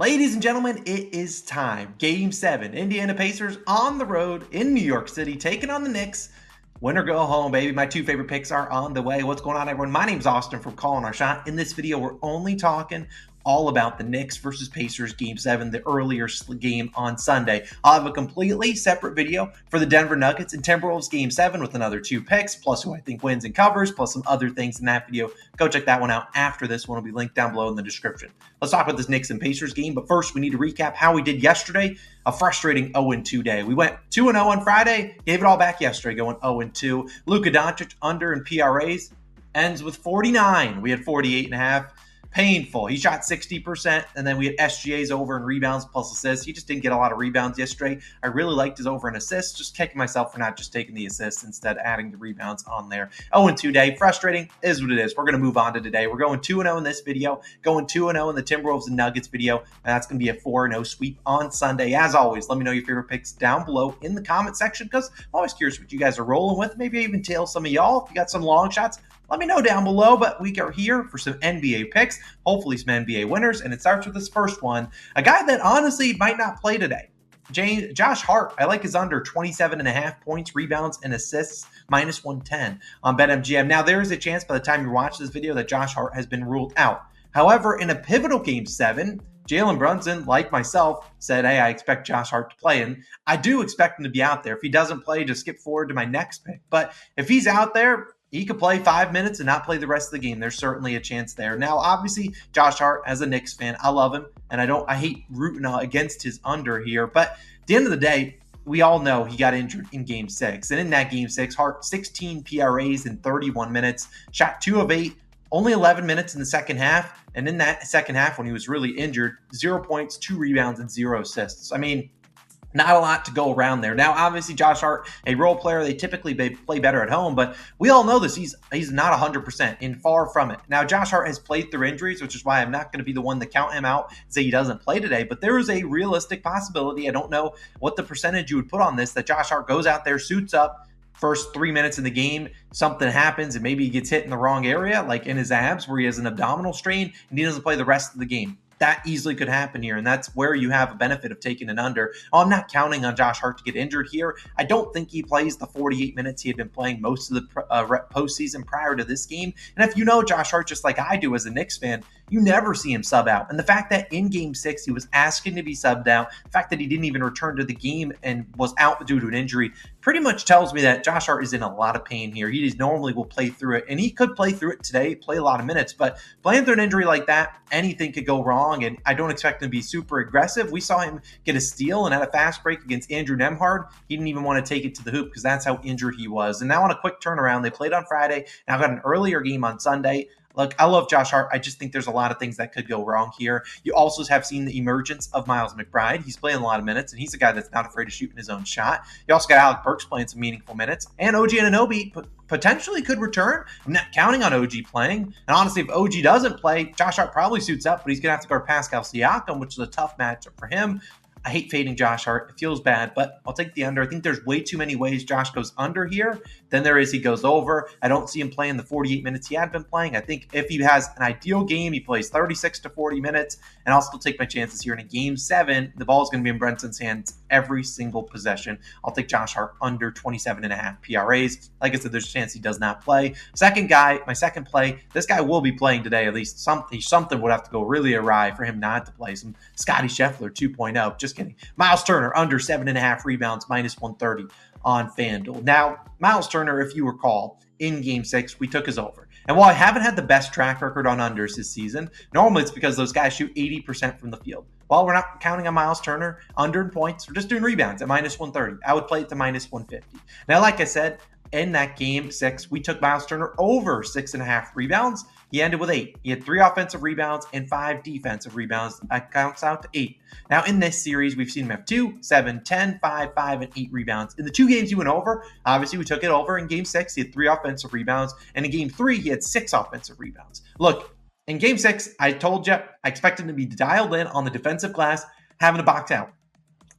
Ladies and gentlemen, it is time. Game 7. Indiana Pacers on the road in New York City, taking on the Knicks. Win or go home, baby. My two favorite picks are on the way. What's going on, everyone? My name's Austin from Calling Our Shot. In this video, we're only talking all about the Knicks versus Pacers Game 7, the earlier game on Sunday. I'll have a completely separate video for the Denver Nuggets and Timberwolves Game 7 with another two picks, plus who I think wins and covers, plus some other things in that video. Go check that one out after this one. Will be linked down below in the description. Let's talk about this Knicks and Pacers game, but first we need to recap how we did yesterday. A frustrating 0-2 day. We went 2-0 on Friday, gave it all back yesterday, going 0-2. Luka Doncic under in PRAs ends with 49. We had 48.5. Painful. He shot 60%, and then we had SGA's over in rebounds plus assists. He just didn't get a lot of rebounds yesterday. I really liked his over in assists. Just kicking myself for not just taking the assists instead adding the rebounds on there. 0-2 day. Frustrating is what it is. We're going to move on to today. We're going 2-0 in this video, going 2-0 in the Timberwolves and Nuggets video, and that's going to be a 4-0 sweep on Sunday. As always, let me know your favorite picks down below in the comment section because I'm always curious what you guys are rolling with. Maybe I even tail some of y'all. If you got some long shots, let me know down below, but we are here for some NBA picks, hopefully some NBA winners, and it starts with this first one. A guy that honestly might not play today. Josh Hart. I like his under 27.5 points, rebounds, and assists, minus 110 on BetMGM. Now, there is a chance by the time you watch this video that Josh Hart has been ruled out. However, in a pivotal Game 7, Jalen Brunson, like myself, said, hey, I expect Josh Hart to play, and I do expect him to be out there. If he doesn't play, just skip forward to my next pick. But if he's out there, he could play 5 minutes and not play the rest of the game. There's certainly a chance there. Now, obviously, Josh Hart, as a Knicks fan, I love him, and I hate rooting against his under here. But at the end of the day, we all know he got injured in Game 6. And in that Game 6, Hart, 16 PRAs in 31 minutes, shot 2 of 8, only 11 minutes in the second half. And in that second half, when he was really injured, 0 points, 2 rebounds, and 0 assists. I mean, not a lot to go around there. Now, obviously, Josh Hart, a role player, they typically play better at home, but we all know this. He's not 100%, and far from it. Now, Josh Hart has played through injuries, which is why I'm not going to be the one to count him out and say he doesn't play today, but there is a realistic possibility. I don't know what the percentage you would put on this, that Josh Hart goes out there, suits up, first 3 minutes in the game, something happens, and maybe he gets hit in the wrong area, like in his abs, where he has an abdominal strain, and he doesn't play the rest of the game. That easily could happen here, and that's where you have a benefit of taking an under. I'm not counting on Josh Hart to get injured here. I don't think he plays the 48 minutes he had been playing most of the postseason prior to this game. And if you know Josh Hart just like I do as a Knicks fan, you never see him sub out. And the fact that in Game 6 he was asking to be subbed out, the fact that he didn't even return to the game and was out due to an injury, pretty much tells me that Josh Hart is in a lot of pain here. He normally will play through it, and he could play through it today, play a lot of minutes, but playing through an injury like that, anything could go wrong, and I don't expect him to be super aggressive. We saw him get a steal and had a fast break against Andrew Nembhard. He didn't even want to take it to the hoop because that's how injured he was. And now on a quick turnaround, they played on Friday, and I've got an earlier game on Sunday. Look, I love Josh Hart. I just think there's a lot of things that could go wrong here. You also have seen the emergence of Miles McBride. He's playing a lot of minutes, and he's a guy that's not afraid of shooting his own shot. You also got Alec Burks playing some meaningful minutes, and OG Anunoby potentially could return. I'm not counting on OG playing. And honestly, if OG doesn't play, Josh Hart probably suits up, but he's going to have to guard Pascal Siakam, which is a tough matchup for him. I hate fading Josh Hart. It feels bad, but I'll take the under. I think there's way too many ways Josh goes under here than there is he goes over. I don't see him playing the 48 minutes he had been playing. I think if he has an ideal game, he plays 36 to 40 minutes, and I'll still take my chances here in a Game 7. The ball is going to be in Brunson's hands every single possession. I'll take Josh Hart under 27.5 PRAs. Like I said, there's a chance he does not play. Second guy, my second play, this guy will be playing today. At least something would have to go really awry for him not to play. Some Scotty Scheffler 2.0. Just kidding. Myles Turner under 7.5 rebounds, minus 130 on FanDuel. Now, Myles Turner, if you recall, in Game 6, we took his over. And while I haven't had the best track record on unders this season, normally it's because those guys shoot 80% from the field. While we're not counting on Myles Turner under in points, we're just doing rebounds at minus 130. I would play it to minus 150. Now, like I said, in that Game 6, we took Myles Turner over 6.5 rebounds. He ended with 8. He had 3 offensive rebounds and 5 defensive rebounds. That counts out to 8. Now, in this series, we've seen him have 2, 7, 10, 5, 5, and 8 rebounds. In the 2 games he went over, obviously we took it over. In Game 6, he had 3 offensive rebounds. And in Game 3, he had 6 offensive rebounds. Look, in Game 6, I told you I expected him to be dialed in on the defensive glass, having to box out.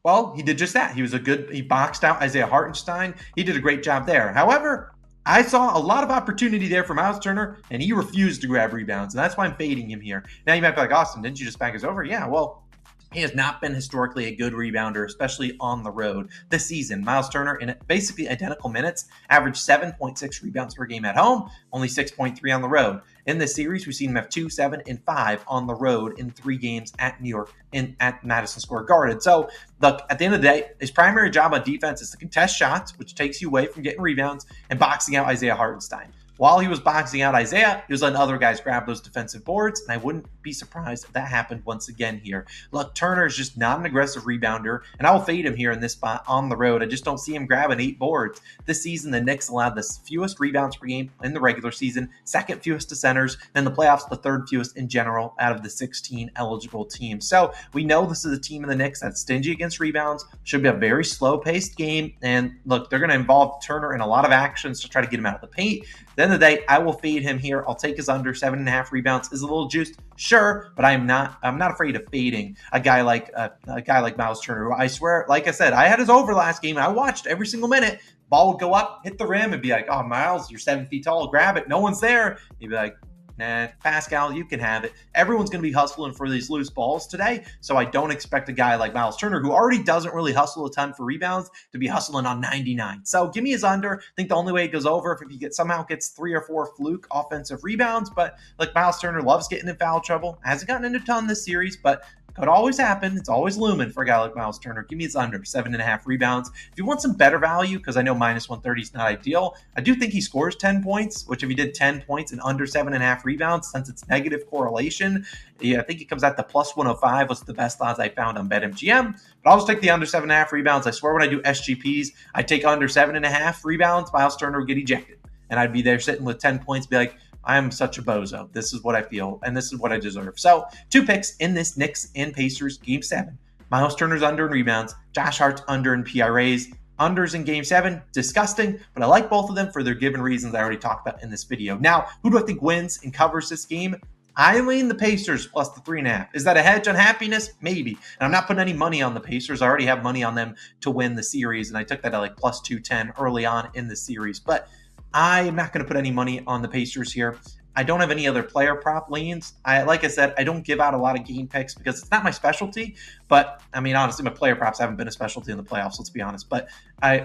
Well, he did just that. He boxed out Isaiah Hartenstein. He did a great job there. However, I saw a lot of opportunity there for Myles Turner, and he refused to grab rebounds, and that's why I'm fading him here. Now, you might be like, Austin, didn't you just back us over? Yeah, well, He has not been historically a good rebounder, especially on the road. This season, Myles Turner, in basically identical minutes, averaged 7.6 rebounds per game at home, only 6.3 on the road. In this series, we've seen him have 2, 7, and 5 on the road in 3 games at New York, at Madison Square Garden. So, look, at the end of the day, his primary job on defense is to contest shots, which takes you away from getting rebounds, and boxing out Isaiah Hartenstein. While he was boxing out Isaiah, he was letting other guys grab those defensive boards, and I wouldn't be surprised if that happened once again here. Look, Turner is just not an aggressive rebounder, and I will fade him here in this spot on the road. I just don't see him grabbing 8 boards. This season, the Knicks allowed the fewest rebounds per game in the regular season, second fewest to centers, and in the playoffs, the third fewest in general out of the 16 eligible teams. So we know this is a team in the Knicks that's stingy against rebounds, should be a very slow-paced game, and look, they're going to involve Turner in a lot of actions to try to get him out of the paint. At the end of the day, I will fade him here. I'll take his under 7.5 rebounds. Is a little juiced, sure, but I'm not afraid of fading a guy like Myles Turner, who I swear, like I said, I had his over last game and I watched every single minute. Ball would go up, hit the rim, and be like, "Oh, Myles, you're 7 feet tall. Grab it. No one's there." He'd be like, "Nah, Pascal, you can have it." Everyone's going to be hustling for these loose balls today, so I don't expect a guy like Myles Turner, who already doesn't really hustle a ton for rebounds, to be hustling on 99. So give me his under. I think the only way it goes over if he somehow gets 3 or 4 fluke offensive rebounds, but like Myles Turner loves getting in foul trouble. Hasn't gotten into a ton this series, but could always happen. It's always looming for a guy like Myles Turner. Give me his under 7.5 rebounds. If you want some better value, because I know minus 130 is not ideal, I do think he scores 10 points, which if he did 10 points and under 7.5 rebounds, since it's negative correlation, I think it comes out to plus 105 was the best odds I found on BetMGM. But I'll just take the under 7.5 rebounds. I swear when I do SGPs, I take under 7.5 rebounds. Myles Turner would get ejected. And I'd be there sitting with 10 points, be like, I am such a bozo. This is what I feel, and this is what I deserve. So, 2 picks in this Knicks and Pacers Game 7. Myles Turner's under in rebounds. Josh Hart's under in PRAs. Unders in Game 7, disgusting, but I like both of them for their given reasons I already talked about in this video. Now, who do I think wins and covers this game? I lean the Pacers plus the 3.5. Is that a hedge on happiness? Maybe. And I'm not putting any money on the Pacers. I already have money on them to win the series, and I took that at like plus 210 early on in the series. But I am not going to put any money on the Pacers here. I don't have any other player prop leans. Like I said, I don't give out a lot of game picks because it's not my specialty. But I mean, honestly, my player props haven't been a specialty in the playoffs. Let's be honest. But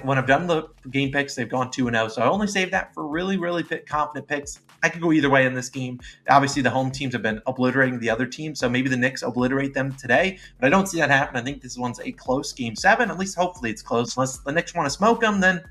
when I've done the game picks, they've gone 2-0. So I only save that for really, really confident picks. I could go either way in this game. Obviously, the home teams have been obliterating the other team, so maybe the Knicks obliterate them today. But I don't see that happen. I think this one's a close Game 7. At least, hopefully, it's close. Unless the Knicks want to smoke them, then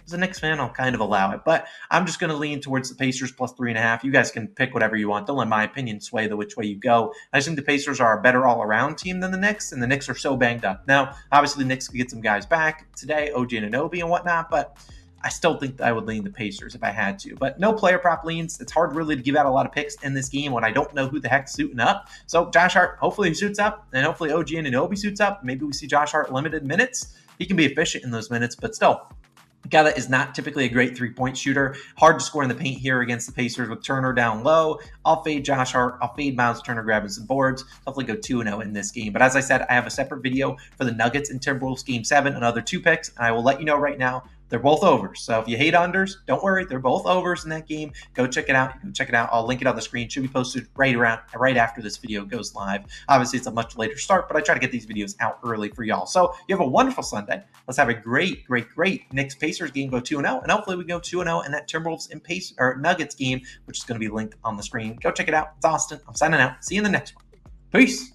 as a Knicks fan, I'll kind of allow it. But I'm just going to lean towards the Pacers plus 3.5. You guys can pick whatever you want. Don't let my opinion sway which way you go. I just think the Pacers are a better all-around team than the Knicks, and the Knicks are so banged up. Now, obviously, the Knicks could get some guys back today, OG Anunoby and whatnot, but I still think that I would lean the Pacers if I had to. But no player prop leans. It's hard really to give out a lot of picks in this game when I don't know who the heck's suiting up. So Josh Hart, hopefully he suits up, and hopefully OG Anunoby suits up. Maybe we see Josh Hart limited minutes. He can be efficient in those minutes, but still, a guy that is not typically a great three-point shooter. Hard to score in the paint here against the Pacers with Turner down low. I'll fade Josh Hart. I'll fade Myles Turner grabbing some boards. Hopefully go 2-0 in this game. But as I said, I have a separate video for the Nuggets and Timberwolves Game 7, another 2 picks, and I will let you know right now they're both overs. So if you hate unders, don't worry. They're both overs in that game. Go check it out. I'll link it on the screen. Should be posted right after this video goes live. Obviously, it's a much later start, but I try to get these videos out early for y'all. So you have a wonderful Sunday. Let's have a great Knicks Pacers game. Go 2-0, and hopefully we go 2-0 in that Timberwolves and Nuggets game, which is going to be linked on the screen. Go check it out. It's Austin. I'm signing out. See you in the next one. Peace.